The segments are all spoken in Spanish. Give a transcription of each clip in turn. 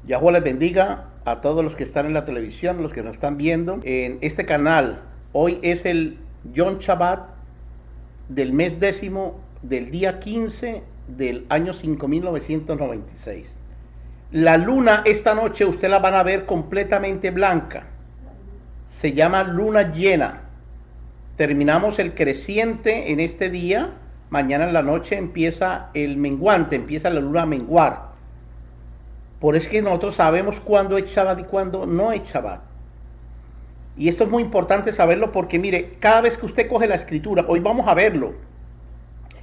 Yahuwah les bendiga a todos los que están en la televisión, los que nos están viendo en este canal. Hoy es el Yom Shabbat del mes 10 del día 15 del año 5996. La luna esta noche usted la van a ver completamente blanca. Se llama luna llena. Terminamos el creciente en este día. Mañana en la noche empieza el menguante, empieza la luna a menguar. Por eso es que nosotros sabemos cuándo es Shabbat y cuándo no es Shabbat. Y esto es muy importante saberlo porque mire, cada vez que usted coge la escritura, hoy vamos a verlo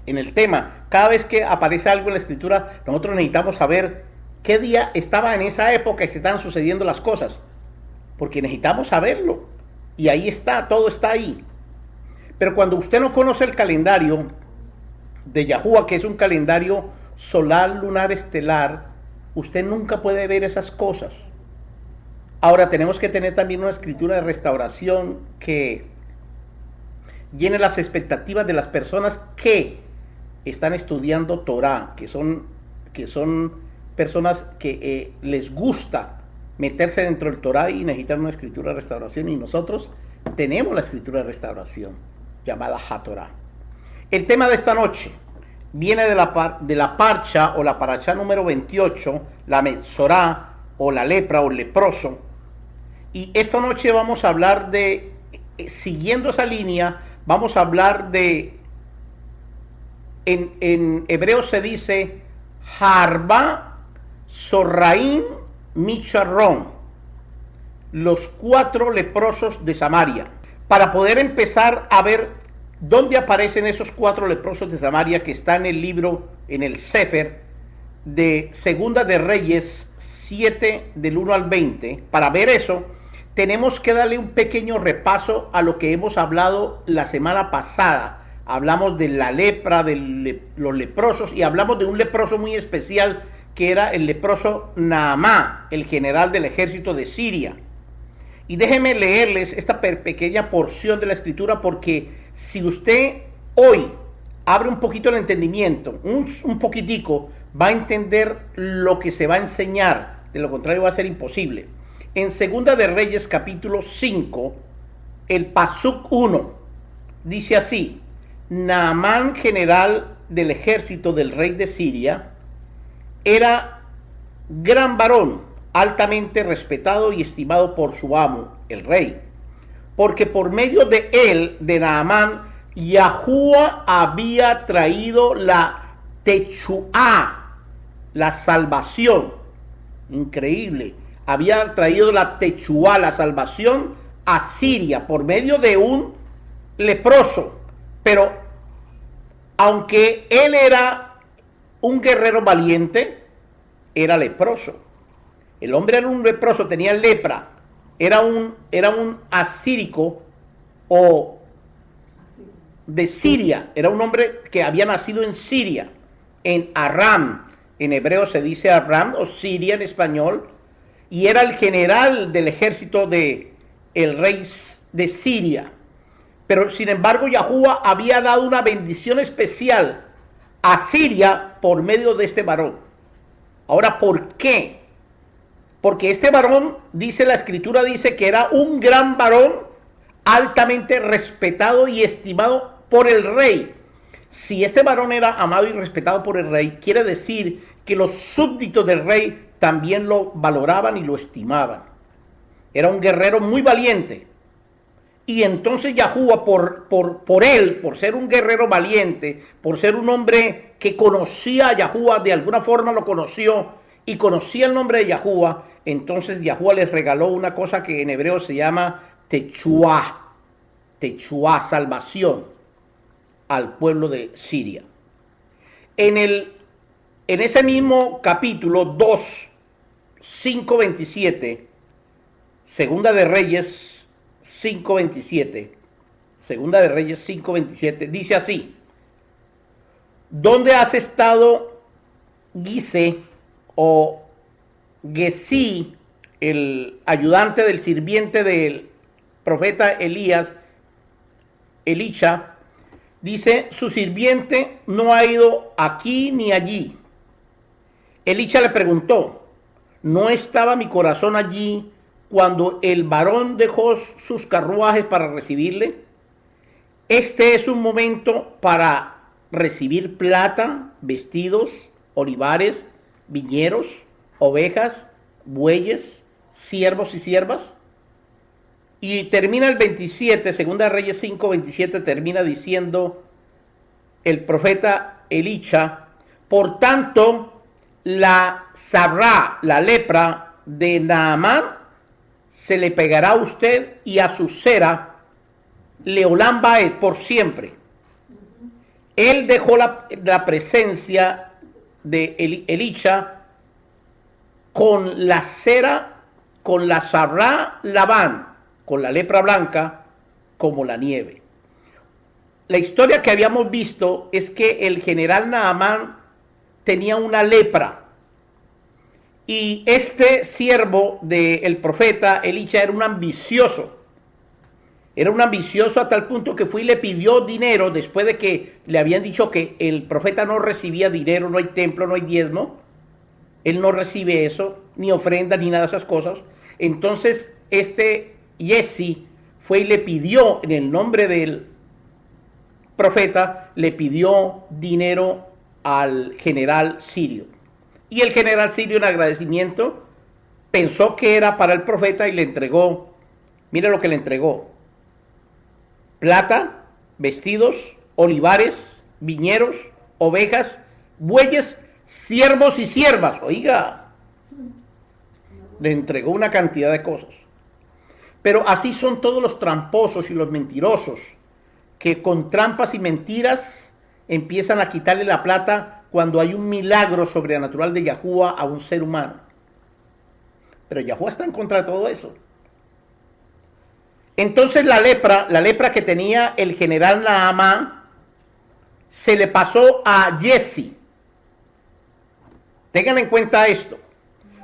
en el tema, cada vez que aparece algo en la escritura, nosotros necesitamos saber qué día estaba en esa época que estaban sucediendo las cosas. Porque necesitamos saberlo. Y ahí está, todo está ahí. Pero cuando usted no conoce el calendario de Yahuwah, que es un calendario solar, lunar, estelar, usted nunca puede ver esas cosas. Ahora tenemos que tener también una escritura de restauración que llene las expectativas de las personas que están estudiando Torah, que son personas que les gusta meterse dentro del Torah y necesitan una escritura de restauración, y nosotros tenemos la escritura de restauración llamada HaTorah. El tema de esta noche viene de la parcha o la parachá número 28, la Metzorá o la lepra o el leproso. Y esta noche vamos a hablar de, siguiendo esa línea, vamos a hablar de, en hebreo se dice, Harba Sorraim Micharrón, los 4 leprosos de Samaria. Para poder empezar a ver ¿dónde aparecen esos 4 leprosos de Samaria que está en el libro, en el Sefer de Segunda de Reyes 7 del 1 al 20? Para ver eso, tenemos que darle un pequeño repaso a lo que hemos hablado la semana pasada. Hablamos de la lepra, de los leprosos, y hablamos de un leproso muy especial que era el leproso Naamán, el general del ejército de Siria. Y déjenme leerles esta pequeña porción de la escritura, porque si usted hoy abre un poquito el entendimiento, un poquitico, va a entender lo que se va a enseñar. De lo contrario va a ser imposible. En Segunda de Reyes capítulo 5, el pasuk 1, dice así: Naamán, general del ejército del rey de Siria, era gran varón, altamente respetado y estimado por su amo, el rey, porque por medio de él, de Naamán, Yahuwah había traído la Techuá, la salvación. Increíble. Había traído la Techuá, la salvación, a Siria por medio de un leproso. Pero aunque él era un guerrero valiente, era leproso. El hombre era un leproso, tenía lepra. Era un asírico o de Siria. Era un hombre que había nacido en Siria, en Aram. En hebreo se dice Aram o Siria en español. Y era el general del ejército de el rey de Siria. Pero sin embargo, Yahuwah había dado una bendición especial a Siria por medio de este varón. Ahora, ¿por qué? Porque este varón, dice la escritura, dice que era un gran varón, altamente respetado y estimado por el rey. Si este varón era amado y respetado por el rey, quiere decir que los súbditos del rey también lo valoraban y lo estimaban. Era un guerrero muy valiente. Y entonces Yahuwah, por él, por ser un guerrero valiente, por ser un hombre que conocía a Yahuwah, de alguna forma lo conoció y conocía el nombre de Yahuwah, entonces Yahuwah les regaló una cosa que en hebreo se llama Techuá, salvación al pueblo de Siria. En ese mismo capítulo 2, 5:27, Segunda de Reyes 5:27, Segunda de Reyes 5:27, dice así: ¿dónde has estado, Gise o Gesí, el ayudante del sirviente del profeta Elisha, Dice, su sirviente no ha ido aquí ni allí. Elisha le preguntó, ¿no estaba mi corazón allí cuando el varón dejó sus carruajes para recibirle? Este es un momento para recibir plata, vestidos, olivares, viñeros, ovejas, bueyes, siervos y siervas. Y termina el 27, Segunda Reyes 5, 27, termina diciendo el profeta Elisha, por tanto, la sarrá, la lepra de Naamán, se le pegará a usted y a su cera, Leolán Baed, por siempre. Él dejó la presencia de Elisha con la cera, con la sarrá Labán, con la lepra blanca, como la nieve. La historia que habíamos visto es que el general Naamán tenía una lepra y este siervo del profeta Elisha era un ambicioso. Era un ambicioso a tal punto que fue y le pidió dinero después de que le habían dicho que el profeta no recibía dinero, no hay templo, no hay diezmo. Él no recibe eso, ni ofrenda, ni nada de esas cosas. Entonces este Jesse fue y le pidió en el nombre del profeta, le pidió dinero al general sirio. Y el general sirio en agradecimiento pensó que era para el profeta y le entregó, mire lo que le entregó: plata, vestidos, olivares, viñeros, ovejas, bueyes, siervos y siervas. Oiga, le entregó una cantidad de cosas. Pero así son todos los tramposos y los mentirosos, que con trampas y mentiras empiezan a quitarle la plata cuando hay un milagro sobrenatural de Yahuwah a un ser humano. Pero Yahuwah está en contra de todo eso. Entonces la lepra que tenía el general Naamán, se le pasó a Jesse. Tengan en cuenta esto.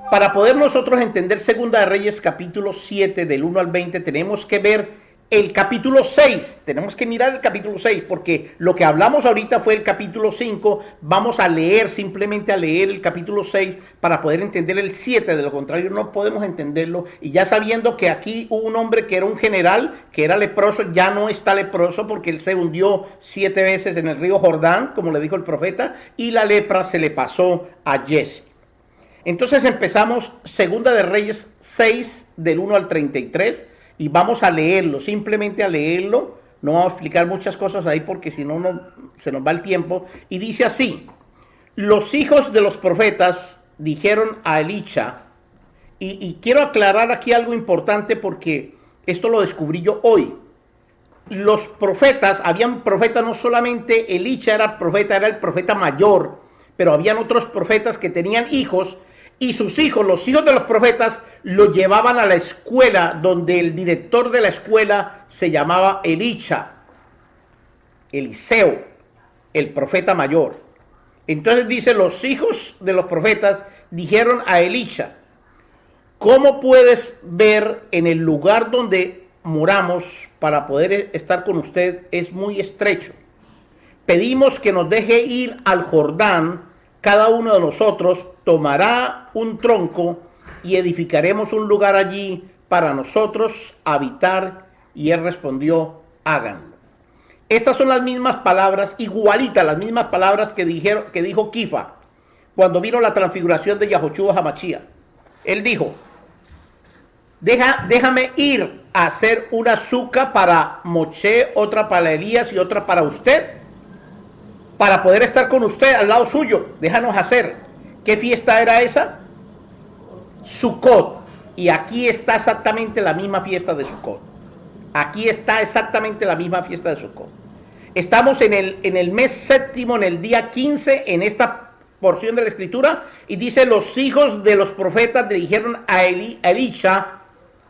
Para poder nosotros entender Segunda de Reyes capítulo 7 del 1 al 20, tenemos que ver el capítulo 6, tenemos que mirar el capítulo 6, porque lo que hablamos ahorita fue el capítulo 5, vamos a leer, simplemente a leer el capítulo 6 para poder entender el 7, de lo contrario no podemos entenderlo, y ya sabiendo que aquí hubo un hombre que era un general, que era leproso, ya no está leproso porque él se hundió 7 veces en el río Jordán, como le dijo el profeta, y la lepra se le pasó a Jesse. Entonces empezamos Segunda de Reyes 6 del 1 al 33 y vamos a leerlo, simplemente a leerlo. No vamos a explicar muchas cosas ahí porque si no se nos va el tiempo. Y dice así: los hijos de los profetas dijeron a Elisha, y quiero aclarar aquí algo importante porque esto lo descubrí yo hoy. Los profetas, habían profetas, no solamente Elisha era profeta, era el profeta mayor, pero habían otros profetas que tenían hijos. Y sus hijos, los hijos de los profetas, lo llevaban a la escuela donde el director de la escuela se llamaba Eliseo, el profeta mayor. Entonces dice, los hijos de los profetas dijeron a Elisha, ¿cómo puedes ver en el lugar donde moramos para poder estar con usted? Es muy estrecho. Pedimos que nos deje ir al Jordán. Cada uno de nosotros tomará un tronco y edificaremos un lugar allí para nosotros habitar. Y él respondió, háganlo. Estas son las mismas palabras, igualitas, las mismas palabras que dijo Kifa cuando vino la transfiguración de Yahoshua Hamashiach. Él dijo, déjame ir a hacer una azúcar para Moshe, otra para Elías y otra para usted, para poder estar con usted al lado suyo. Déjanos hacer. ¿Qué fiesta era esa? Sukkot. Y aquí está exactamente la misma fiesta de Sukkot. Aquí está exactamente la misma fiesta de Sukkot. Estamos en el mes séptimo, en el día 15, en esta porción de la escritura, y dice, los hijos de los profetas le dijeron a Elisha,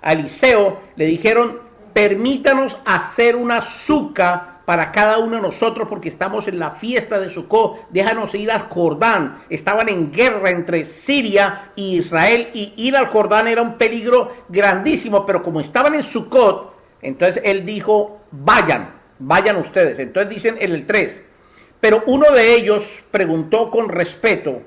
a Eliseo, le dijeron, permítanos hacer una azúcar para cada uno de nosotros porque estamos en la fiesta de Sukkot, déjanos ir al Jordán. Estaban en guerra entre Siria y Israel y ir al Jordán era un peligro grandísimo, pero como estaban en Sukkot, entonces él dijo, vayan. vayan ustedes. Entonces dicen en el 3, pero uno de ellos preguntó con respeto,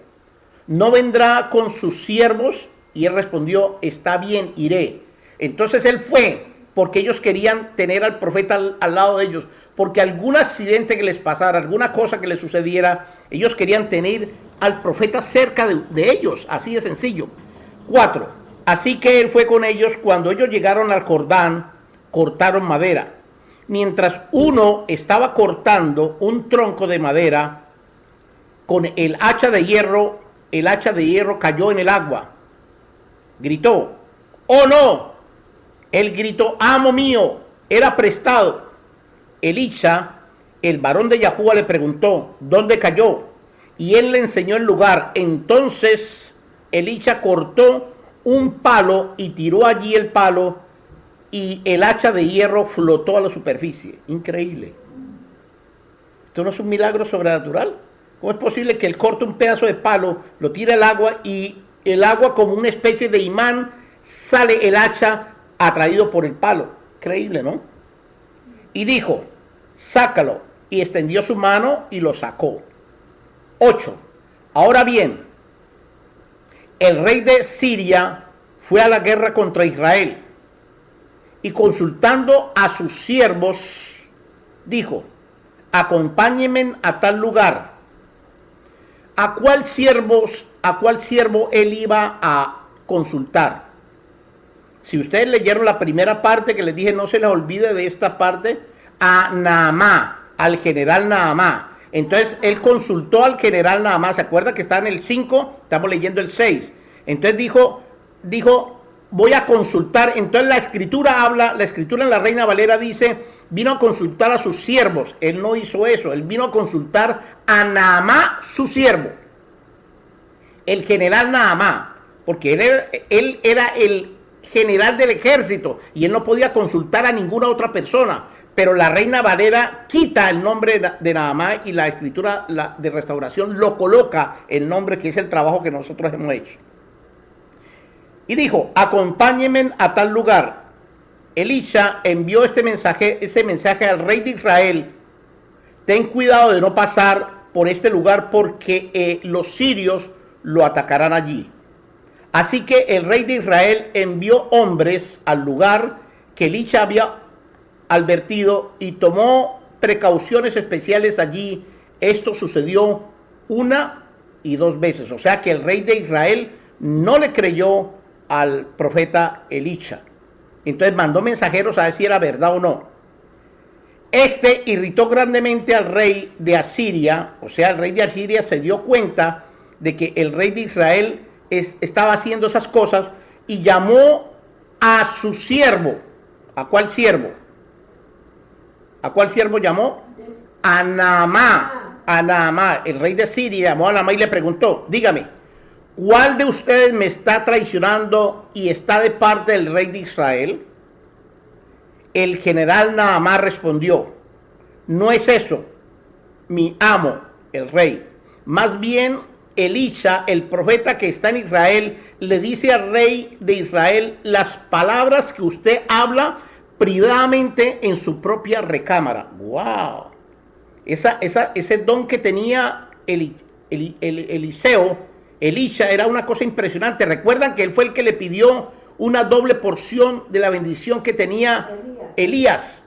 ¿no vendrá con sus siervos? Y él respondió, está bien, iré. Entonces él fue, porque ellos querían tener al profeta al lado de ellos, porque algún accidente que les pasara, alguna cosa que les sucediera, ellos querían tener al profeta cerca de ellos, así de sencillo. 4. Así que él fue con ellos. Cuando ellos llegaron al Jordán, cortaron madera. Mientras uno estaba cortando un tronco de madera con el hacha de hierro cayó en el agua. Gritó, ¡oh no! Él gritó, amo mío, era prestado. Elisha, el varón de Yahuá, le preguntó, ¿dónde cayó? Y él le enseñó el lugar. Entonces Elisha cortó un palo y tiró allí el palo, y el hacha de hierro flotó a la superficie. Increíble. ¿Esto no es un milagro sobrenatural? ¿Cómo es posible que él corte un pedazo de palo, lo tire al agua, y el agua, como una especie de imán, sale el hacha atraído por el palo? Increíble, ¿no? Y dijo, sácalo, y extendió su mano y lo sacó. 8. Ahora bien, el rey de Siria fue a la guerra contra Israel, y consultando a sus siervos, dijo, acompáñenme a tal lugar. ¿A cuál siervo él iba a consultar? Si ustedes leyeron la primera parte que les dije, no se les olvide de esta parte, a Naamá, al general Naamá. Entonces él consultó al general Naamá. ¿Se acuerda que está en el 5? Estamos leyendo el 6. Entonces dijo, voy a consultar. Entonces la escritura en la Reina Valera dice, vino a consultar a sus siervos. Él no hizo eso, él vino a consultar a Naamá, su siervo, el general Naamá, porque él era el general del ejército y él no podía consultar a ninguna otra persona. Pero la Reina Valera quita el nombre de Naamá, y la escritura de restauración lo coloca el nombre, que es el trabajo que nosotros hemos hecho. Y dijo, acompáñenme a tal lugar. Elisha envió ese mensaje al rey de Israel: ten cuidado de no pasar por este lugar, porque los sirios lo atacarán allí. Así que el rey de Israel envió hombres al lugar que Elisha había advertido y tomó precauciones especiales allí. Esto sucedió 1 y 2 veces. O sea que el rey de Israel no le creyó al profeta Elisha. Entonces mandó mensajeros a ver si era verdad o no. Este irritó grandemente al rey de Asiria. O sea, el rey de Asiria se dio cuenta de que el rey de Israel estaba haciendo esas cosas, y llamó a su siervo. ¿A cuál siervo? ¿A cuál siervo llamó? A Naamá. A Naamá. El rey de Siria llamó a Naamá y le preguntó, dígame, ¿cuál de ustedes me está traicionando y está de parte del rey de Israel? El general Naamá respondió, no es eso, mi amo, el rey. Más bien, Elisha, el profeta que está en Israel, le dice al rey de Israel las palabras que usted habla privadamente en su propia recámara. ¡Wow! Ese don que tenía Elisha era una cosa impresionante. Recuerdan que él fue el que le pidió una doble porción de la bendición que tenía Elías.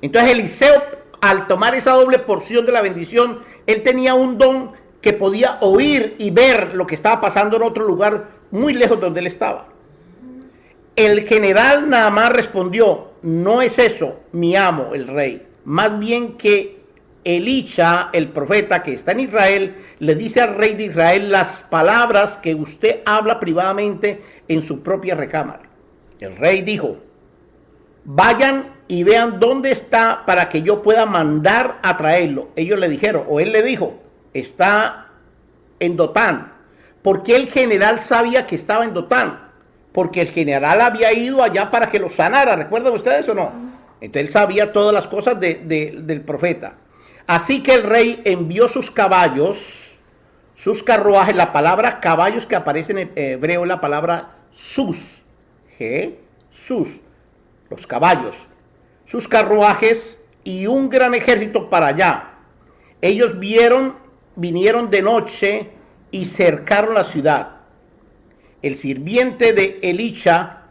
Entonces Eliseo, al tomar esa doble porción de la bendición, él tenía un don que podía oír y ver lo que estaba pasando en otro lugar muy lejos de donde él estaba. El general Naamá respondió, no es eso, mi amo, el rey. Más bien que Elisha, el profeta que está en Israel, le dice al rey de Israel las palabras que usted habla privadamente en su propia recámara. El rey dijo, vayan y vean dónde está para que yo pueda mandar a traerlo. Ellos le dijeron, o él le dijo, está en Dotán. ¿Por qué el general sabía que estaba en Dotán? Porque el general había ido allá para que lo sanara. ¿Recuerdan ustedes o no? Entonces él sabía todas las cosas del profeta. Así que el rey envió sus caballos, sus carruajes. La palabra caballos que aparece en hebreo es la palabra sus. Jesús, los caballos, sus carruajes y un gran ejército para allá. Ellos vinieron de noche y cercaron la ciudad. El sirviente de Elisha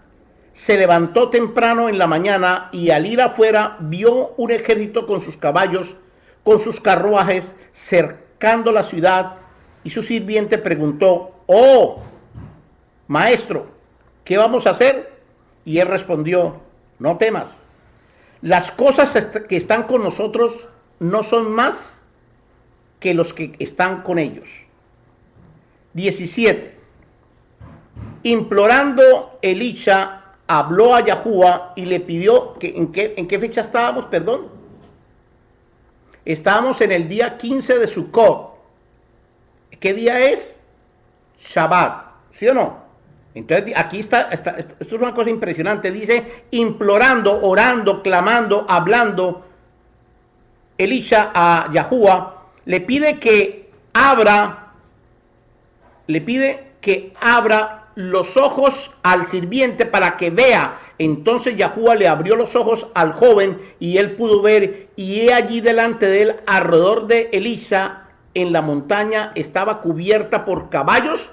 se levantó temprano en la mañana y al ir afuera vio un ejército con sus caballos, con sus carruajes, cercando la ciudad, y su sirviente preguntó: oh, maestro, ¿qué vamos a hacer? Y él respondió: no temas, las cosas que están con nosotros no son más que los que están con ellos. 17. Implorando, Elisha habló a Yahuwah y le pidió que ¿en qué fecha estábamos? Perdón. Estábamos en el día 15 de Sukkot. ¿Qué día es? Shabbat, ¿sí o no? Entonces aquí está, esto es una cosa impresionante. Dice: implorando, orando, clamando, hablando, Elisha a Yahuwah le pide que abra los ojos al sirviente para que vea. Entonces Yahuwah le abrió los ojos al joven y él pudo ver, y he allí delante de él, alrededor de Elisha, en la montaña, estaba cubierta por caballos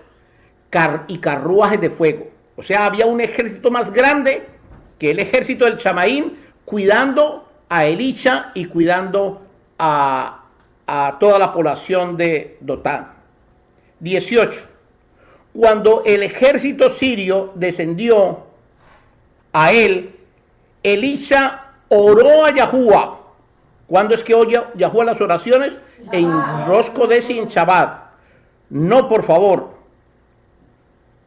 y carruajes de fuego. O sea, había un ejército más grande que el ejército del Chamaín, cuidando a Elisha y cuidando a toda la población de Dotán. 18. Cuando el ejército sirio descendió a él, Elisha oró a Yahuwah. ¿Cuándo es que oye Yahuwah las oraciones? En Rosh Chodesh y en Shabbat. No, por favor.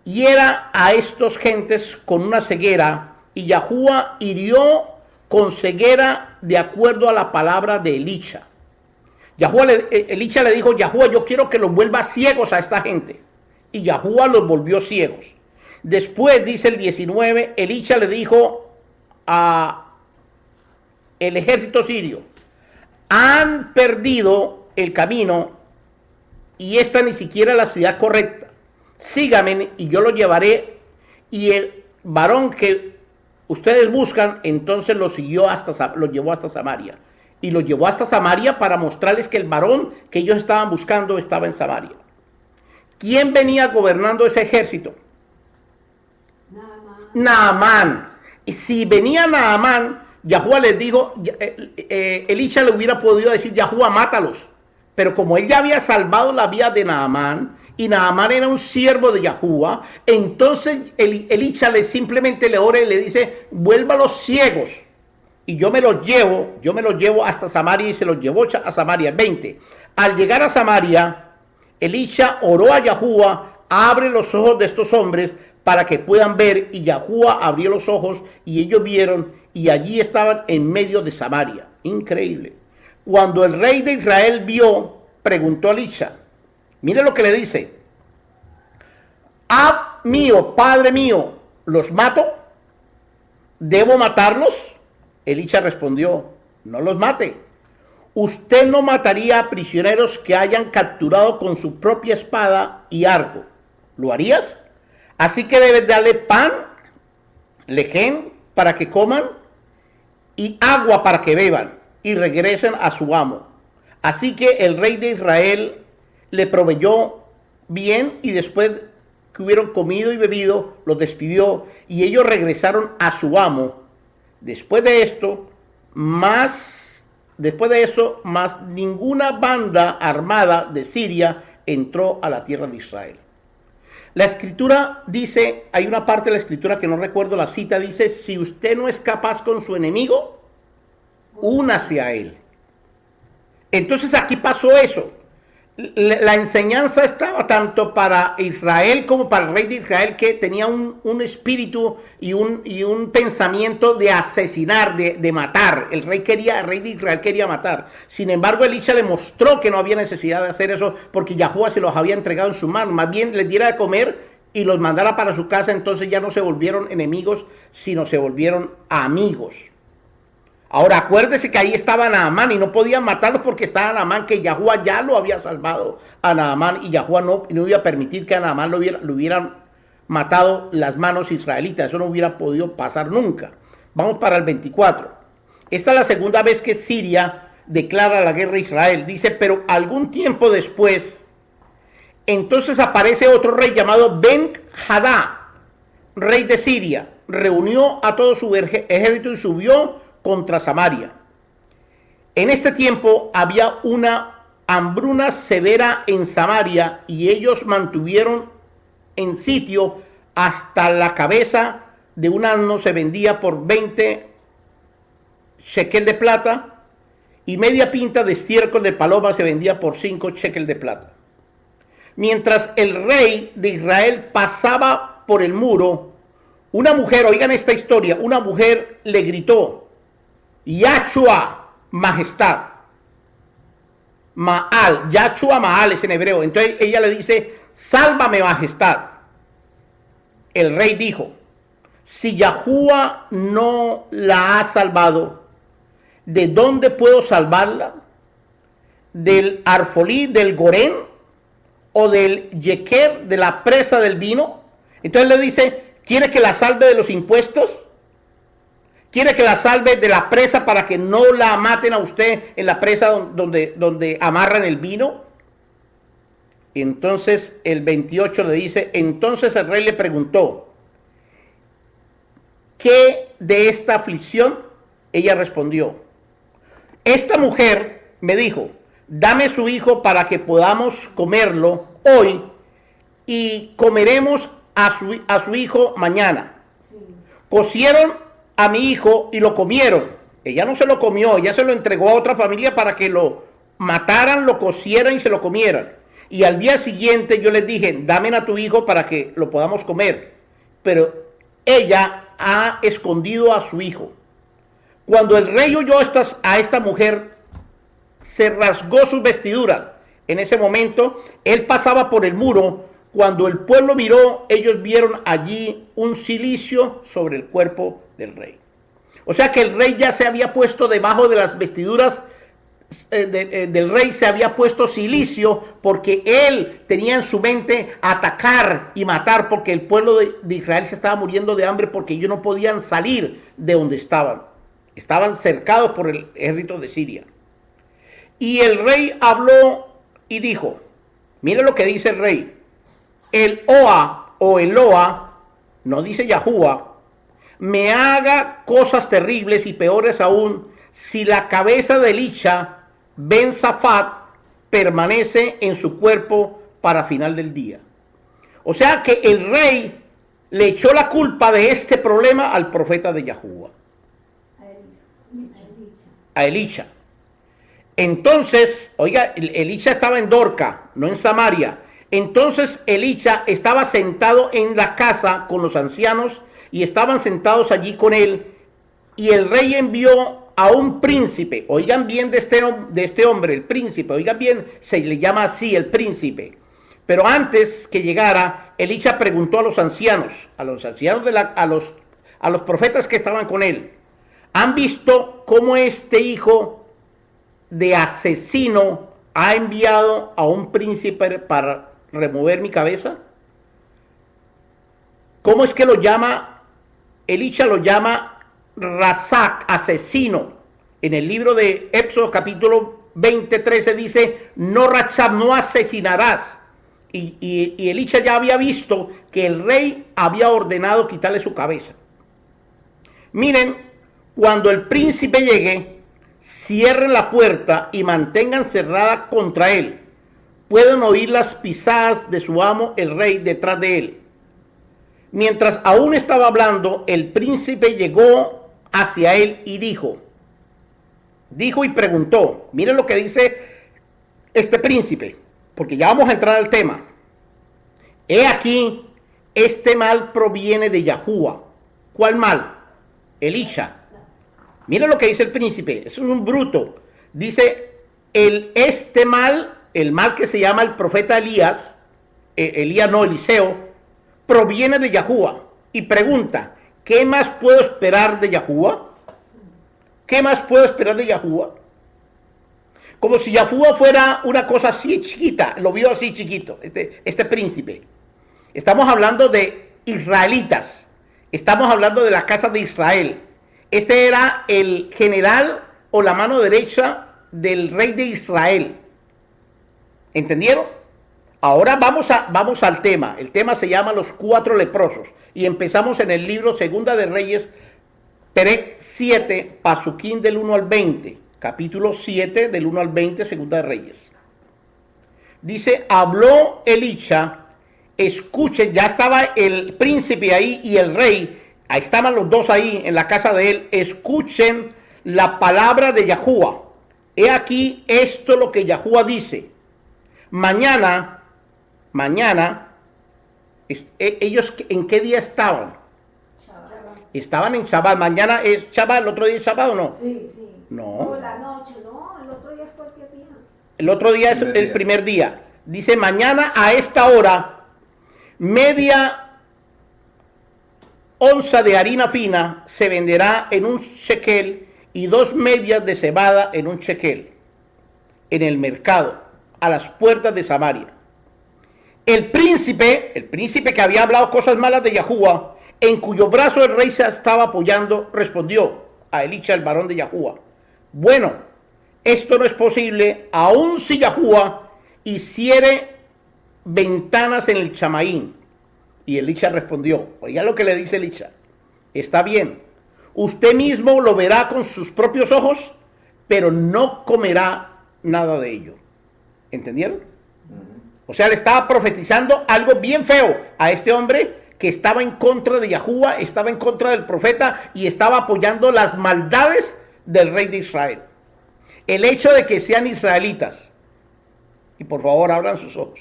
Hiera a estos gentes con una ceguera, y Yahuwah hirió con ceguera de acuerdo a la palabra de Elisha. Elisha le dijo: Yahuwah, yo quiero que los vuelva ciegos a esta gente. Y Yahuwah los volvió ciegos. Después, dice el 19, Elisha le dijo a el ejército sirio: han perdido el camino y esta ni siquiera es la ciudad correcta. Síganme y yo lo llevaré. Y el varón que ustedes buscan, entonces lo llevó hasta Samaria. Y lo llevó hasta Samaria para mostrarles que el varón que ellos estaban buscando estaba en Samaria. ¿Quién venía gobernando ese ejército? Naamán. Y si venía Naamán, Yahuwah les dijo, Elisha le hubiera podido decir: Yahuwah, mátalos. Pero como él ya había salvado la vida de Naamán, y Naamán era un siervo de Yahuwah, entonces Elisha simplemente le ora y le dice: vuélvalos ciegos, y yo me los llevo hasta Samaria, y se los llevó a Samaria. 20. Al llegar a Samaria, Elisha oró a Yahuwah: abre los ojos de estos hombres para que puedan ver. Y Yahuwah abrió los ojos y ellos vieron, y allí estaban en medio de Samaria. Increíble. Cuando el rey de Israel vio, preguntó a Elisha, mire lo que le dice: ah, mío, padre mío, ¿los mato? ¿Debo matarlos? Elisha respondió: no los mate. Usted no mataría a prisioneros que hayan capturado con su propia espada y arco. ¿Lo harías? Así que debes darle pan, lején, para que coman, y agua para que beban, y regresen a su amo. Así que el rey de Israel le proveyó bien, y después que hubieron comido y bebido, los despidió, y ellos regresaron a su amo. Después de eso, más ninguna banda armada de Siria entró a la tierra de Israel. La escritura dice, hay una parte de la escritura que no recuerdo la cita, dice: si usted no es capaz con su enemigo, únase a él. Entonces aquí pasó eso. La enseñanza estaba tanto para Israel como para el rey de Israel, que tenía un espíritu y un pensamiento de asesinar, de matar. El rey de Israel quería matar. Sin embargo, Elisha le mostró que no había necesidad de hacer eso, porque Yahuwah se los había entregado en su mano. Más bien les diera de comer y los mandara para su casa. Entonces ya no se volvieron enemigos, sino se volvieron amigos. Ahora acuérdese que ahí estaba Naamán y no podían matarlos porque estaba Naamán, que Yahuwah ya lo había salvado a Naamán, y Yahuwah no iba a permitir que a Naamán lo hubieran matado las manos israelitas. Eso no hubiera podido pasar nunca. Vamos para el 24. Esta es la segunda vez que Siria declara la guerra a Israel. Dice, pero algún tiempo después, entonces aparece otro rey llamado Ben-Hadad, rey de Siria. Reunió a todo su ejército y subió contra Samaria. En este tiempo había una hambruna severa en Samaria y ellos mantuvieron en sitio hasta la cabeza de un asno se vendía por 20 shekel de plata y media pinta de estiércol de paloma se vendía por 5 shekel de plata. Mientras el rey de Israel pasaba por el muro, una mujer, oigan esta historia, una mujer le gritó, Yahshua, majestad. Maal, Yahshua Maal es en hebreo. Entonces ella le dice, sálvame, majestad. El rey dijo, si Yahuwah no la ha salvado, ¿de dónde puedo salvarla? ¿Del Arfolí, del Gorén o del Yeker, de la presa del vino? Entonces le dice, ¿quiere que la salve de los impuestos? ¿Quiere que la salve de la presa para que no la maten a usted en la presa donde amarran el vino? Y entonces el 28 le dice, entonces el rey le preguntó, ¿qué de esta aflicción? Ella respondió, esta mujer me dijo, dame su hijo para que podamos comerlo hoy y comeremos a su hijo mañana. Sí. Cocieron a mi hijo y lo comieron. Ella no se lo comió, ella se lo entregó a otra familia para que lo mataran, lo cocieran y se lo comieran. Y al día siguiente yo les dije, dame a tu hijo para que lo podamos comer. Pero ella ha escondido a su hijo. Cuando el rey oyó a esta mujer, se rasgó sus vestiduras. En ese momento, él pasaba por el muro. Cuando el pueblo miró, ellos vieron allí un cilicio sobre el cuerpo del rey. O sea que el rey ya se había puesto debajo de las vestiduras del rey, se había puesto cilicio porque él tenía en su mente atacar y matar, porque el pueblo de Israel se estaba muriendo de hambre porque ellos no podían salir de donde estaban. Estaban cercados por el ejército de Siria. Y el rey habló y dijo, mire lo que dice el rey, el Oa o Eloa, no dice Yahuwah, me haga cosas terribles y peores aún si la cabeza de Elisha ben Safat permanece en su cuerpo para final del día. O sea que el rey le echó la culpa de este problema al profeta de Yahuwah, a Elisha. Entonces, oiga, Elisha estaba en Dorca, no en Samaria. Entonces Elisha estaba sentado en la casa con los ancianos y estaban sentados allí con él. Y el rey envió a un príncipe, oigan bien de este hombre, el príncipe, oigan bien, se le llama así el príncipe. Pero antes que llegara, Elisha preguntó a los ancianos a los profetas que estaban con él, ¿han visto cómo este hijo de asesino ha enviado a un príncipe para remover mi cabeza? ¿Cómo es que lo llama? Elisha lo llama Razak, asesino. En el libro de Éxodo capítulo 20:13 dice, no Razak, no asesinarás. Y Elisha ya había visto que el rey había ordenado quitarle su cabeza. Miren, cuando el príncipe llegue, cierren la puerta y mantengan cerrada contra él. Pueden oír las pisadas de su amo, el rey, detrás de él. Mientras aún estaba hablando, el príncipe llegó hacia él y dijo y preguntó, miren lo que dice este príncipe, porque ya vamos a entrar al tema. He aquí, este mal proviene de Yahuwah. ¿Cuál mal? Elisha. Miren lo que dice el príncipe, es un bruto. Dice, el mal que se llama el profeta Elías, Eliseo, proviene de Yahuwah. Y pregunta, ¿qué más puedo esperar de Yahuwah? ¿Qué más puedo esperar de Yahuwah? Como si Yahuwah fuera una cosa así chiquita, lo vio así chiquito, este príncipe. Estamos hablando de israelitas. Estamos hablando de la casa de Israel. Este era el general o la mano derecha del rey de Israel. ¿Entendieron? Ahora vamos al tema. El tema se llama los 4 leprosos. Y empezamos en el libro Segunda de Reyes, Perec 7, Pasuquín del 1 al 20. Capítulo 7 del 1 al 20, Segunda de Reyes. Dice, habló Elisha, escuchen, ya estaba el príncipe ahí y el rey, ahí estaban los dos ahí en la casa de él, escuchen la palabra de Yahuwah. He aquí esto lo que Yahuwah dice. Mañana, ellos ¿en qué día estaban? Shabbat. Estaban en Shabbat. Mañana es Shabbat, el otro día es Shabbat, ¿o no? Sí, sí. No. O la noche, no, el otro día es cualquier día. El otro día es el primer día. Dice, mañana a esta hora, media onza de harina fina se venderá en un shekel y 2 medias de cebada en un shekel en el mercado, a las puertas de Samaria. El príncipe que había hablado cosas malas de Yahuwah, en cuyo brazo el rey se estaba apoyando, respondió a Elisha, el varón de Yahuwah: bueno, esto no es posible, aun si Yahuwah hiciere ventanas en el Chamaín. Y Elisha respondió, oiga lo que le dice Elisha: está bien, usted mismo lo verá con sus propios ojos, pero no comerá nada de ello. ¿Entendieron? O sea, le estaba profetizando algo bien feo a este hombre que estaba en contra de Yahuwah, estaba en contra del profeta y estaba apoyando las maldades del rey de Israel. El hecho de que sean israelitas, y por favor abran sus ojos,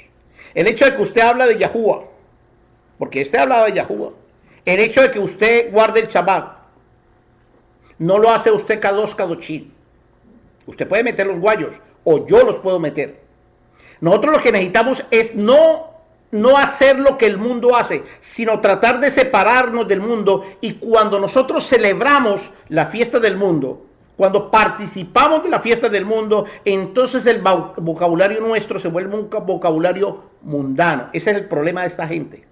el hecho de que usted habla de Yahuwah, porque este hablaba de Yahuwah, el hecho de que usted guarde el Shabbat, no lo hace usted Kadosh Kadoshim. Usted puede meter los guayos, o yo los puedo meter. Nosotros lo que necesitamos es no hacer lo que el mundo hace, sino tratar de separarnos del mundo. Y cuando nosotros celebramos la fiesta del mundo, cuando participamos de la fiesta del mundo, entonces el vocabulario nuestro se vuelve un vocabulario mundano. Ese es el problema de esta gente.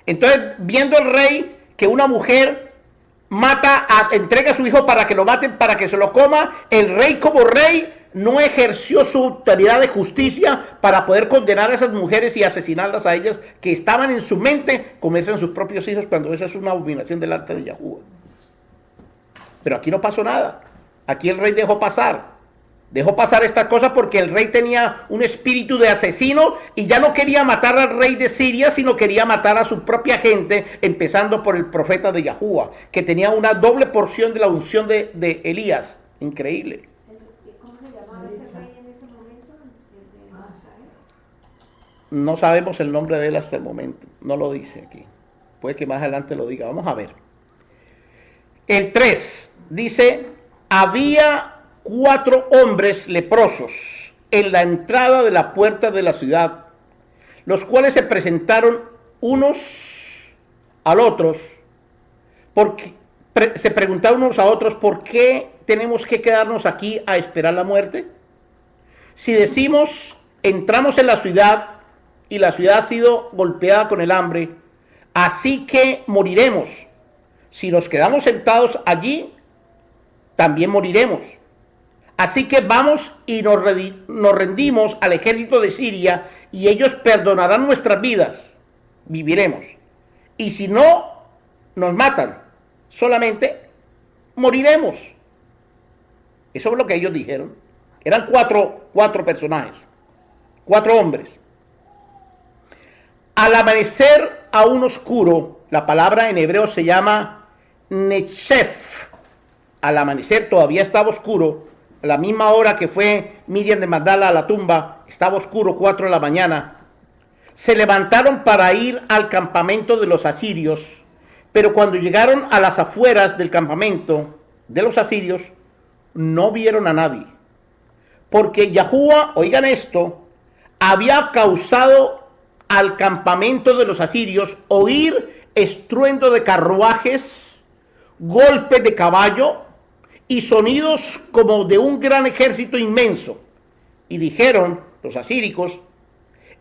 Entonces, viendo el rey que una mujer entrega a su hijo para que lo maten, para que se lo coma, el rey como rey no ejerció su autoridad de justicia para poder condenar a esas mujeres y asesinarlas a ellas, que estaban en su mente comerse a sus propios hijos, cuando esa es una abominación delante de Yahuwah. Pero aquí no pasó nada. Aquí el rey dejó pasar estas cosas porque el rey tenía un espíritu de asesino y ya no quería matar al rey de Siria, sino quería matar a su propia gente, empezando por el profeta de Yahuwah, que tenía una doble porción de la unción de Elías. Increíble. ¿Cómo se llamaba ese rey en ese momento? No sabemos el nombre de él hasta el momento. No lo dice aquí. Puede que más adelante lo diga. Vamos a ver. El 3 dice, había 4 hombres leprosos en la entrada de la puerta de la ciudad, los cuales se presentaron unos a otros, porque se preguntaron unos a otros, ¿por qué tenemos que quedarnos aquí a esperar la muerte? Si decimos, entramos en la ciudad y la ciudad ha sido golpeada con el hambre, así que moriremos. Si nos quedamos sentados allí, también moriremos. Así que vamos y nos rendimos al ejército de Siria y ellos perdonarán nuestras vidas. Viviremos. Y si no nos matan, solamente moriremos. Eso es lo que ellos dijeron. Eran cuatro personajes, 4 hombres. Al amanecer aún oscuro, la palabra en hebreo se llama Nechef. Al amanecer todavía estaba oscuro. A la misma hora que fue Miriam de Magdala a la tumba, estaba oscuro, 4 de la mañana. Se levantaron para ir al campamento de los asirios, pero cuando llegaron a las afueras del campamento de los asirios, no vieron a nadie. Porque Yahuwah, oigan esto, había causado al campamento de los asirios oír estruendo de carruajes, golpes de caballo y sonidos como de un gran ejército inmenso. Y dijeron los asíricos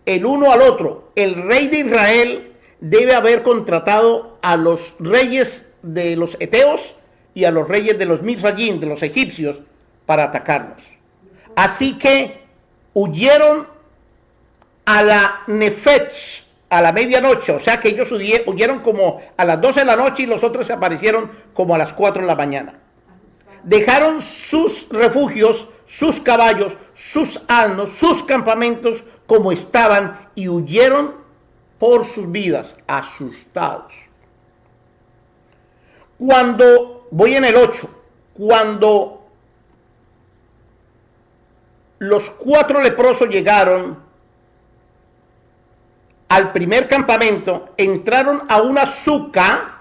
el uno al otro, el rey de Israel debe haber contratado a los reyes de los eteos y a los reyes de los Mizraim, de los egipcios, para atacarnos. Así que huyeron a la Nefetz, a la medianoche, o sea que ellos huyeron como a las 12 de la noche y los otros se aparecieron como a las 4 de la mañana. Dejaron sus refugios, sus caballos, sus asnos, sus campamentos como estaban y huyeron por sus vidas, asustados. Cuando, voy en el 8, cuando los 4 leprosos llegaron al primer campamento, entraron a una suca,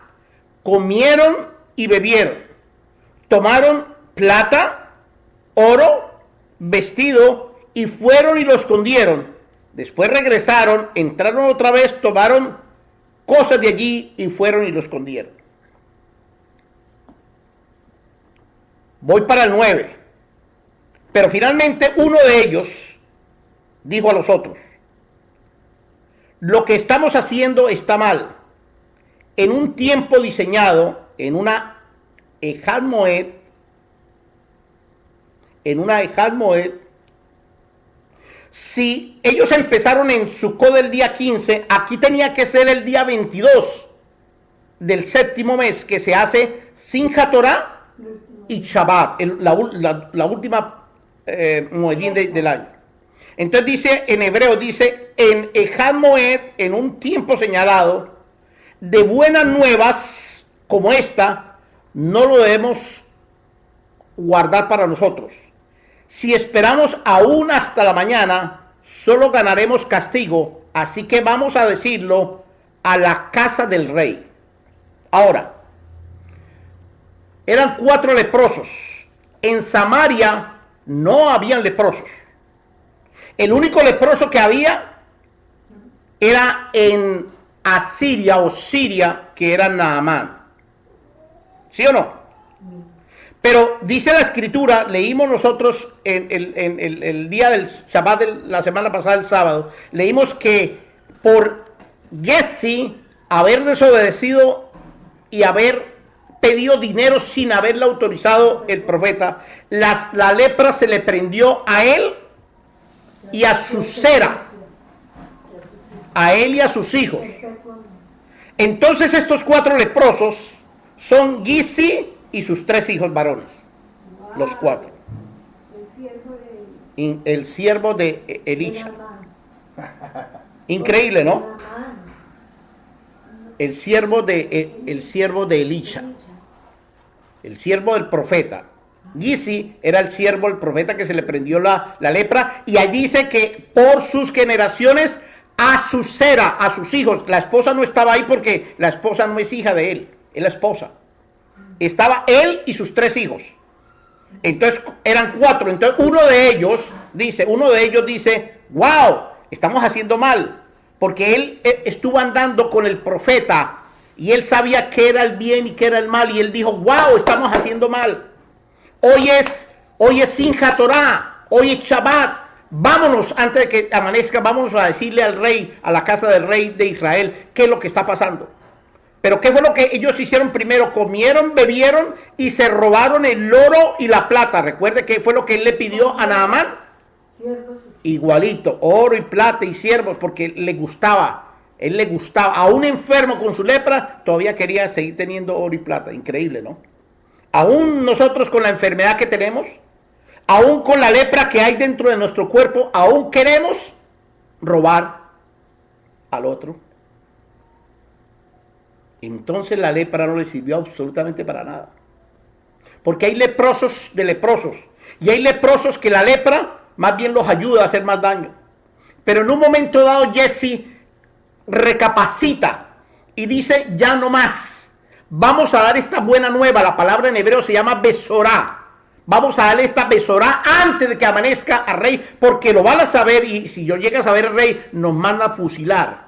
comieron y bebieron, tomaron plata, oro, vestido y fueron y lo escondieron. Después regresaron, entraron otra vez, tomaron cosas de allí y fueron y lo escondieron. Voy para el 9. Pero finalmente uno de ellos dijo a los otros: lo que estamos haciendo está mal. En un tiempo diseñado, en una Ejad Moed, si ellos empezaron en Sukkot del día 15, aquí tenía que ser el día 22 del séptimo mes, que se hace Simchat Torah y Shabbat, la última Moedín del año. Entonces dice, en hebreo dice, en Ejad Moed, en un tiempo señalado, de buenas nuevas como esta, no lo debemos guardar para nosotros. Si esperamos aún hasta la mañana, solo ganaremos castigo, así que vamos a decirlo a la casa del rey. Ahora, eran 4 leprosos. En Samaria no habían leprosos. El único leproso que había era en Asiria o Siria, que era Naamán. ¿Sí o no? Pero dice la escritura, leímos nosotros en el día del Shabbat de la semana pasada, el sábado, leímos que por Giezi haber desobedecido y haber pedido dinero sin haberle autorizado el profeta, la lepra se le prendió a él y a su cera, a él y a sus hijos. Entonces estos 4 leprosos son Giezi y sus 3 hijos varones, los 4. El siervo de Elisha. Increíble, ¿no? El siervo de Elisha, el siervo del profeta. Giezi era el siervo del profeta que se le prendió la lepra, y ahí dice que por sus generaciones a su cera, a sus hijos. La esposa no estaba ahí porque la esposa no es hija de él, es la esposa. Estaba él y sus 3 hijos. Entonces eran 4. Entonces uno de ellos dice, wow, estamos haciendo mal, porque él estuvo andando con el profeta y él sabía qué era el bien y qué era el mal, y él dijo, wow, estamos haciendo mal. Hoy es Simchat Torah, hoy es Shabbat. Vámonos, antes de que amanezca, vámonos a decirle al rey, a la casa del rey de Israel, qué es lo que está pasando. Pero ¿qué fue lo que ellos hicieron primero? Comieron, bebieron y se robaron el oro y la plata. Recuerde que fue lo que él le pidió a Naamán. Igualito, oro y plata y siervos, porque le gustaba. Él le gustaba. Aún enfermo con su lepra, todavía quería seguir teniendo oro y plata. Increíble, ¿no? Aún nosotros con la enfermedad que tenemos, aún con la lepra que hay dentro de nuestro cuerpo, aún queremos robar al otro. Entonces la lepra no le sirvió absolutamente para nada. Porque hay leprosos de leprosos. Y hay leprosos que la lepra más bien los ayuda a hacer más daño. Pero en un momento dado Giezi recapacita y dice, ya no más. Vamos a dar esta buena nueva. La palabra en hebreo se llama besorá. Vamos a darle esta besorá antes de que amanezca al rey, porque lo van a saber, y si yo llega a saber el rey, nos manda a fusilar.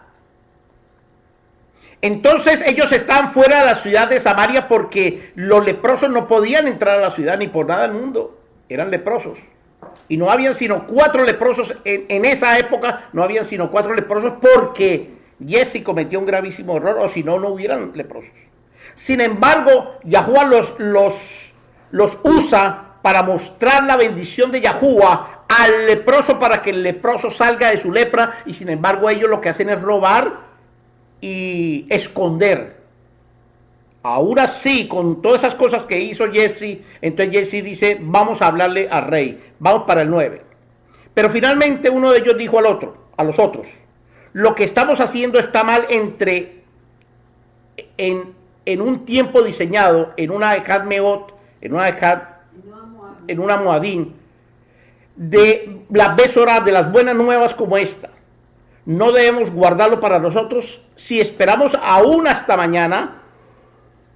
Entonces ellos estaban fuera de la ciudad de Samaria porque los leprosos no podían entrar a la ciudad ni por nada del mundo. Eran leprosos. Y no habían sino 4 leprosos. En esa época no habían sino 4 leprosos porque Jesse cometió un gravísimo error, o si no, no hubieran leprosos. Sin embargo, Yahuwah los usa para mostrar la bendición de Yahuwah al leproso, para que el leproso salga de su lepra, y sin embargo ellos lo que hacen es robar y esconder. Aún así, con todas esas cosas que hizo Jesse, entonces Jesse dice, vamos a hablarle al rey, vamos para el 9. Pero finalmente uno de ellos dijo a los otros, lo que estamos haciendo está mal en un tiempo diseñado, en una Echad Meot, en una Moadín, de las Besorá, de las buenas nuevas como esta. No debemos guardarlo para nosotros. Si esperamos aún hasta mañana,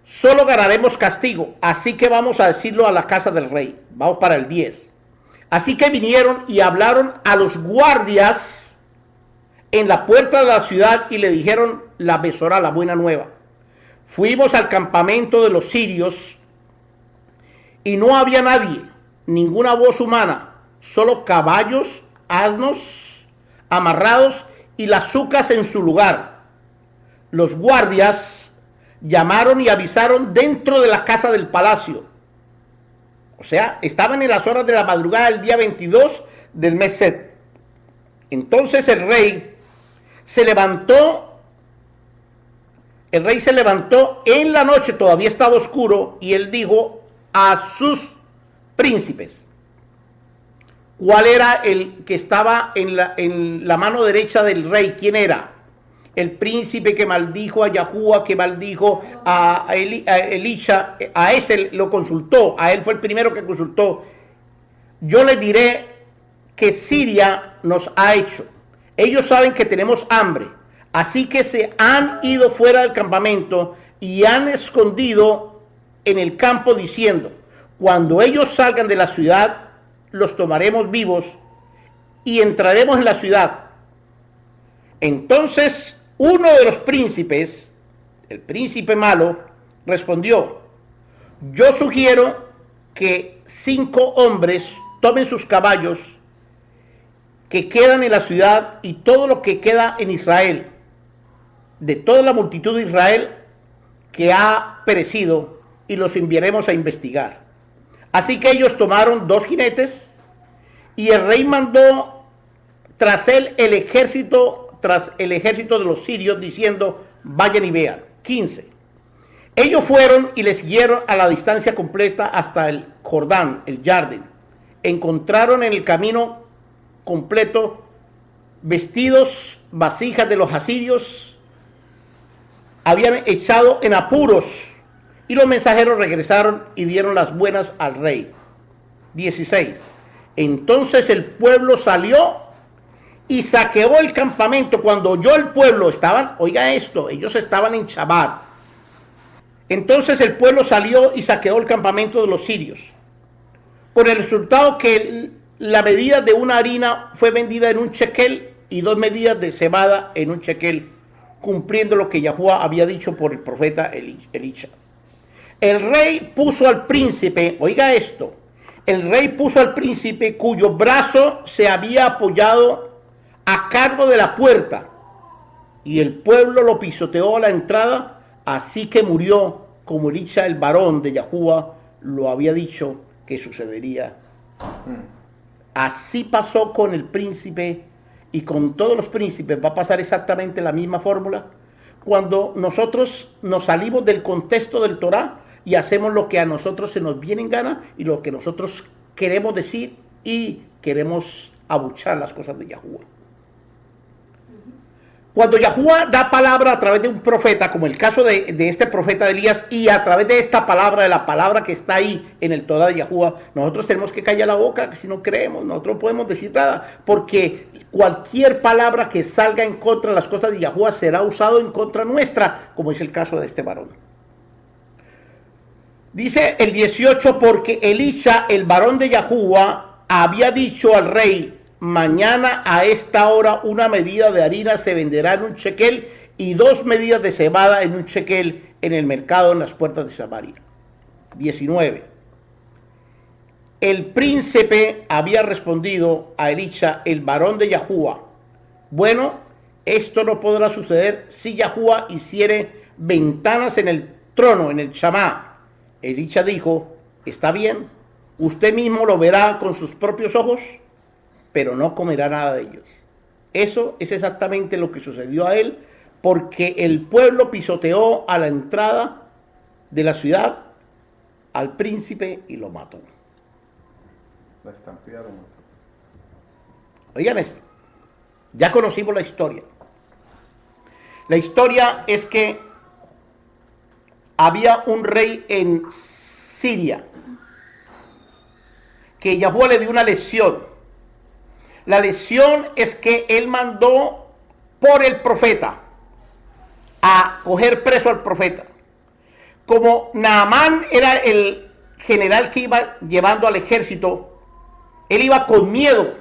solo ganaremos castigo. Así que vamos a decirlo a la casa del rey. Vamos para el 10. Así que vinieron y hablaron a los guardias en la puerta de la ciudad y le dijeron la Besorá, la buena nueva. Fuimos al campamento de los sirios y no había nadie, ninguna voz humana, solo caballos, asnos amarrados y las sucas en su lugar. Los guardias llamaron y avisaron dentro de la casa del palacio. O sea, estaban en las horas de la madrugada del día 22 del mes Set. Entonces el rey se levantó en la noche, todavía estaba oscuro, y él dijo a sus príncipes, ¿cuál era el que estaba en la mano derecha del rey? ¿Quién era? El príncipe que maldijo a Yahuwah, que maldijo a Elisha, a ese lo consultó, a él fue el primero que consultó. Yo les diré que Siria nos ha hecho. Ellos saben que tenemos hambre, así que se han ido fuera del campamento y han escondido en el campo diciendo, cuando ellos salgan de la ciudad, los tomaremos vivos y entraremos en la ciudad. Entonces uno de los príncipes, el príncipe malo, respondió, yo sugiero que 5 hombres tomen sus caballos que quedan en la ciudad y todo lo que queda en Israel, de toda la multitud de Israel que ha perecido, y los enviaremos a investigar. Así que ellos tomaron 2 jinetes y el rey mandó tras él el ejército de los sirios diciendo, vayan y vean. 15. Ellos fueron y le siguieron a la distancia completa hasta el Jordán, el Jardín. Encontraron en el camino completo vestidos, vasijas de los asirios, habían echado en apuros, y los mensajeros regresaron y dieron las buenas al rey. 16. Entonces el pueblo salió y saqueó el campamento. Cuando oyó el pueblo, oiga esto, ellos estaban en Shabbat. Entonces el pueblo salió y saqueó el campamento de los sirios, con el resultado que la medida de una harina fue vendida en un shekel y 2 medidas de cebada en un shekel, cumpliendo lo que Yahuwah había dicho por el profeta Elisha. El rey puso al príncipe, oiga esto, el rey puso al príncipe cuyo brazo se había apoyado a cargo de la puerta, y el pueblo lo pisoteó a la entrada, así que murió, como Elisha, el varón de Yahuwah, lo había dicho que sucedería. Así pasó con el príncipe y con todos los príncipes. Va a pasar exactamente la misma fórmula cuando nosotros nos salimos del contexto del Torah y hacemos lo que a nosotros se nos viene en gana y lo que nosotros queremos decir y queremos abuchar las cosas de Yahuwah. Cuando Yahuwah da palabra a través de un profeta, como el caso de este profeta de Elías, y a través de esta palabra, de la palabra que está ahí en el Torah de Yahuwah, nosotros tenemos que callar la boca, que si no creemos, nosotros no podemos decir nada, porque cualquier palabra que salga en contra de las cosas de Yahuwah será usado en contra nuestra, como es el caso de este varón. Dice el 18, porque Elisha, el varón de Yahuwah, había dicho al rey, mañana a esta hora una medida de harina se venderá en un shekel y 2 medidas de cebada en un shekel en el mercado en las puertas de Samaria. 19. El príncipe había respondido a Elisha, el varón de Yahuwah, bueno, esto no podrá suceder si Yahuwah hiciere ventanas en el trono, en el Shamá. Elisha dijo, está bien, usted mismo lo verá con sus propios ojos, pero no comerá nada de ellos. Eso es exactamente lo que sucedió a él, porque el pueblo pisoteó a la entrada de la ciudad al príncipe y lo mató. La estampida lo mató. Oigan esto, ya conocimos la historia. La historia es que había un rey en Siria que Yahuwah le dio una lección. La lección es que él mandó por el profeta a coger preso al profeta. Como Naamán era el general que iba llevando al ejército, él iba con miedo.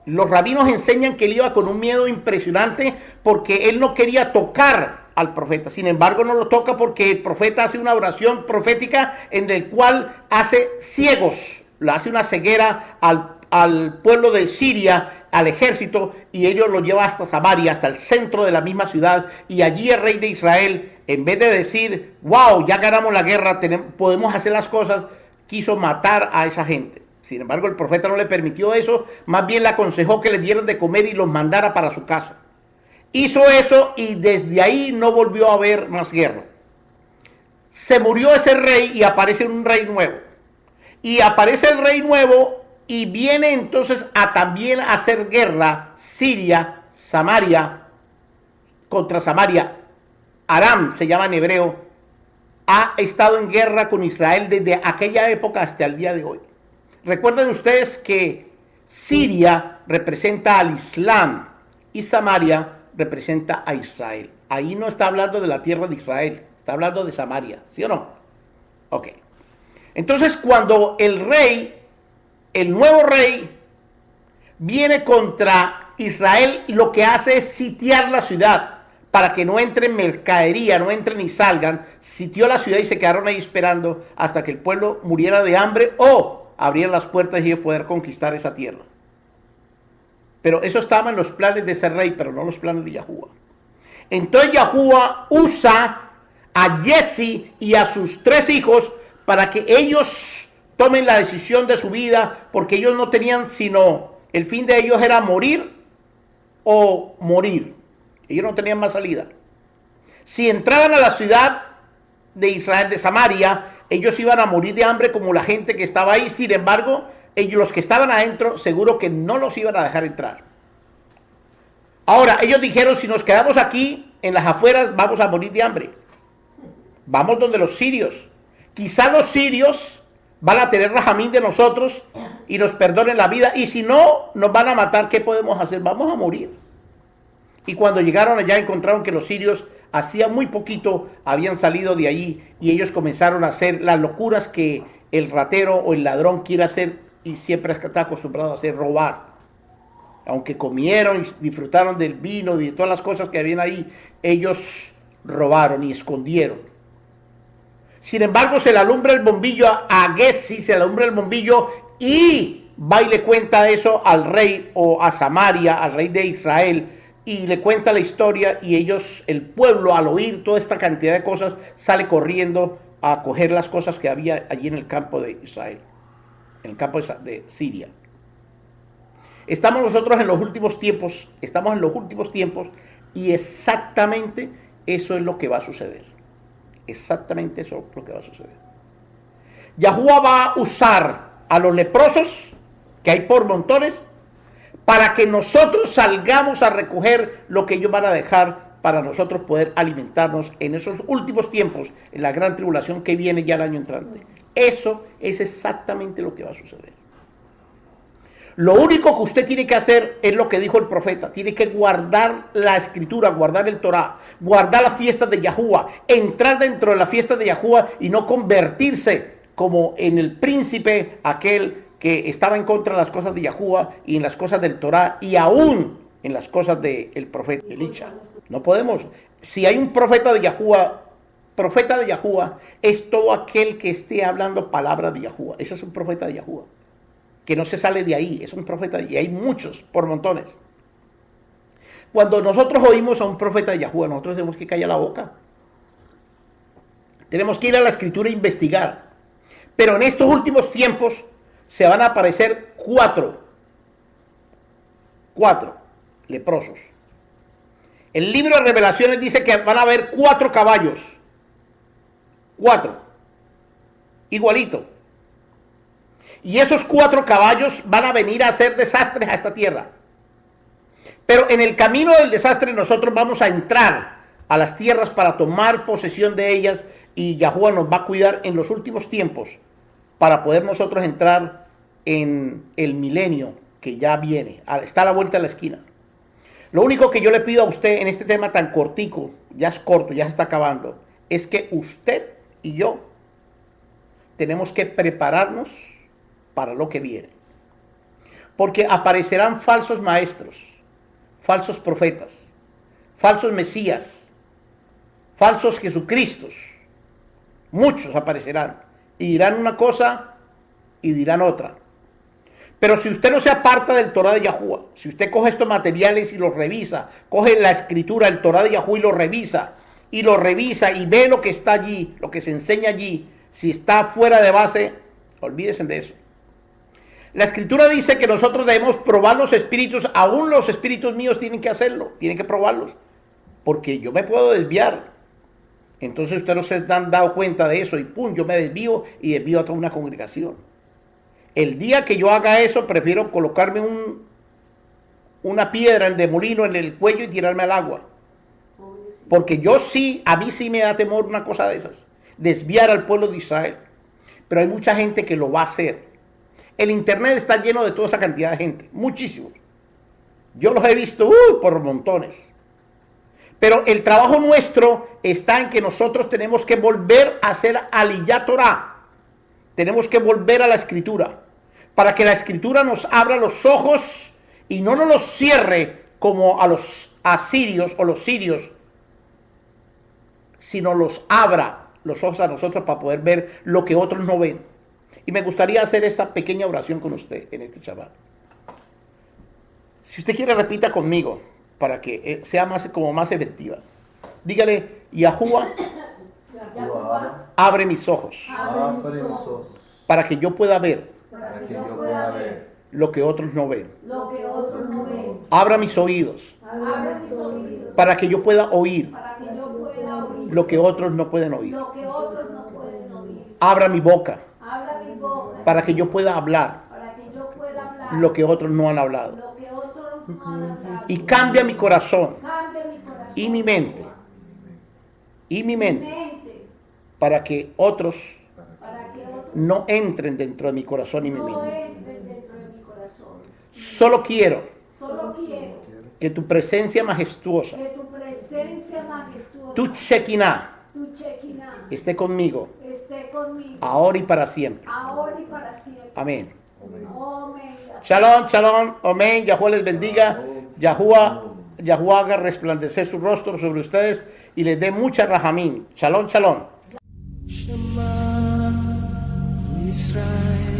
Los rabinos enseñan que él iba con un miedo impresionante porque él no quería tocar al profeta. Sin embargo, no lo toca porque el profeta hace una oración profética en el cual hace ciegos, le hace una ceguera al pueblo de Siria, al ejército, y ellos lo lleva hasta Samaria, hasta el centro de la misma ciudad, y allí el rey de Israel, en vez de decir, wow, ya ganamos la guerra, podemos hacer las cosas, quiso matar a esa gente. Sin embargo, el profeta no le permitió eso, más bien le aconsejó que le dieran de comer y los mandara para su casa. Hizo eso y desde ahí no volvió a haber más guerra. Se murió ese rey y aparece un rey nuevo. Y aparece el rey nuevo y viene entonces a también hacer guerra Siria, Samaria, contra Samaria. Aram se llama en hebreo. Ha estado en guerra con Israel desde aquella época hasta el día de hoy. Recuerden ustedes que Siria representa al Islam y Samaria representa a Israel. Ahí no está hablando de la tierra de Israel, está hablando de Samaria, ¿sí o no? Ok. Entonces cuando el rey, el nuevo rey, viene contra Israel, lo que hace es sitiar la ciudad para que no entren mercadería, no entren ni salgan. Sitió la ciudad y se quedaron ahí esperando hasta que el pueblo muriera de hambre o abrieran las puertas y poder conquistar esa tierra. Pero eso estaba en los planes de ese rey, pero no los planes de Yahuwah. Entonces Yahuwah usa a Jesse y a sus 3 hijos para que ellos tomen la decisión de su vida, porque ellos no tenían sino, el fin de ellos era morir o morir. Ellos no tenían más salida. Si entraban a la ciudad de Israel, de Samaria, ellos iban a morir de hambre como la gente que estaba ahí. Sin embargo, ellos, los que estaban adentro, seguro que no los iban a dejar entrar. Ahora, ellos dijeron, si nos quedamos aquí en las afueras, vamos a morir de hambre. Vamos donde los sirios. Quizá los sirios van a tener rajamín de nosotros y nos perdonen la vida. Y si no, nos van a matar, ¿qué podemos hacer? Vamos a morir. Y cuando llegaron allá encontraron que los sirios hacía muy poquito habían salido de allí y ellos comenzaron a hacer las locuras que el ratero o el ladrón quiere hacer y siempre está acostumbrado a hacer, robar. Aunque comieron y disfrutaron del vino y de todas las cosas que habían ahí, ellos robaron y escondieron. Sin embargo, se le alumbra el bombillo a Gessi, se le alumbra el bombillo y va y le cuenta eso al rey o a Samaria, al rey de Israel, y le cuenta la historia y ellos, el pueblo, al oír toda esta cantidad de cosas, sale corriendo a coger las cosas que había allí en el campo de Israel, en el campo de Siria. Estamos nosotros en los últimos tiempos, y exactamente eso es lo que va a suceder. Exactamente eso es lo que va a suceder. Yahuwah va a usar a los leprosos, que hay por montones, para que nosotros salgamos a recoger lo que ellos van a dejar para nosotros poder alimentarnos en esos últimos tiempos, en la gran tribulación que viene ya el año entrante. Eso es exactamente lo que va a suceder. Lo único que usted tiene que hacer es lo que dijo el profeta. Tiene que guardar la escritura, guardar el Torah, guardar las fiestas de Yahuwah, entrar dentro de la fiesta de Yahuwah y no convertirse como en el príncipe aquel que estaba en contra de las cosas de Yahuwah y en las cosas del Torah y aún en las cosas del profeta Elisha. No podemos. Si hay un profeta de Yahuwah es todo aquel que esté hablando palabras de Yahuwah. Ese es un profeta de Yahuwah, que no se sale de ahí, es un profeta y hay muchos por montones. Cuando nosotros oímos a un profeta de Yahuwah, nosotros tenemos que callar la boca. Tenemos que ir a la escritura e investigar. Pero en estos últimos tiempos se van a aparecer cuatro leprosos. El libro de Revelaciones dice que van a haber 4 caballos. 4. Igualito. Y esos 4 caballos van a venir a hacer desastres a esta tierra. Pero en el camino del desastre nosotros vamos a entrar a las tierras para tomar posesión de ellas, y Yahuwah nos va a cuidar en los últimos tiempos para poder nosotros entrar en el milenio que ya viene. Está a la vuelta de la esquina. Lo único que yo le pido a usted en este tema tan cortico, ya es corto, ya se está acabando, es que usted y yo tenemos que prepararnos para lo que viene. Porque aparecerán falsos maestros, falsos profetas, falsos mesías, falsos Jesucristos. Muchos aparecerán y dirán una cosa y dirán otra. Pero si usted no se aparta del Torah de Yahuwah, si usted coge estos materiales y los revisa, coge la escritura, el Torah de Yahuwah y lo revisa y ve lo que está allí, lo que se enseña allí, si está fuera de base, olvídense de eso. La escritura dice que nosotros debemos probar los espíritus, aún los espíritus míos tienen que hacerlo, tienen que probarlos, porque yo me puedo desviar. Entonces ustedes no se han dado cuenta de eso y pum, yo me desvío y desvío a toda una congregación. El día que yo haga eso, prefiero colocarme una piedra de molino en el cuello y tirarme al agua. Porque a mí sí me da temor una cosa de esas, desviar al pueblo de Israel. Pero hay mucha gente que lo va a hacer. El internet está lleno de toda esa cantidad de gente, muchísimos. Yo los he visto por montones. Pero el trabajo nuestro está en que nosotros tenemos que volver a hacer Aliyah Torah. Tenemos que volver a la escritura, para que la escritura nos abra los ojos y no nos los cierre como a los asirios o los sirios, sino los abra los ojos a nosotros para poder ver lo que otros no ven. Y me gustaría hacer esa pequeña oración con usted en este Shabbat. Si usted quiere, repita conmigo para que sea más efectiva. Dígale: Yahuwah, abre mis ojos para que yo pueda ver lo que otros no ven. Abra mis oídos para que yo pueda oír lo que otros no pueden oír. Abra mi boca para que yo pueda hablar lo que otros no han hablado. Y cambia mi corazón y mi mente para que otros no entren dentro de mi corazón y mi mente. Solo quiero que tu presencia majestuosa, tu Shekinah, esté conmigo ahora y para siempre. Amén. Shalom, shalom, amén. Yahuwah les bendiga. Yahuwah haga resplandecer su rostro sobre ustedes y les dé mucha rahamín. Shalom, shalom. Shema Israel.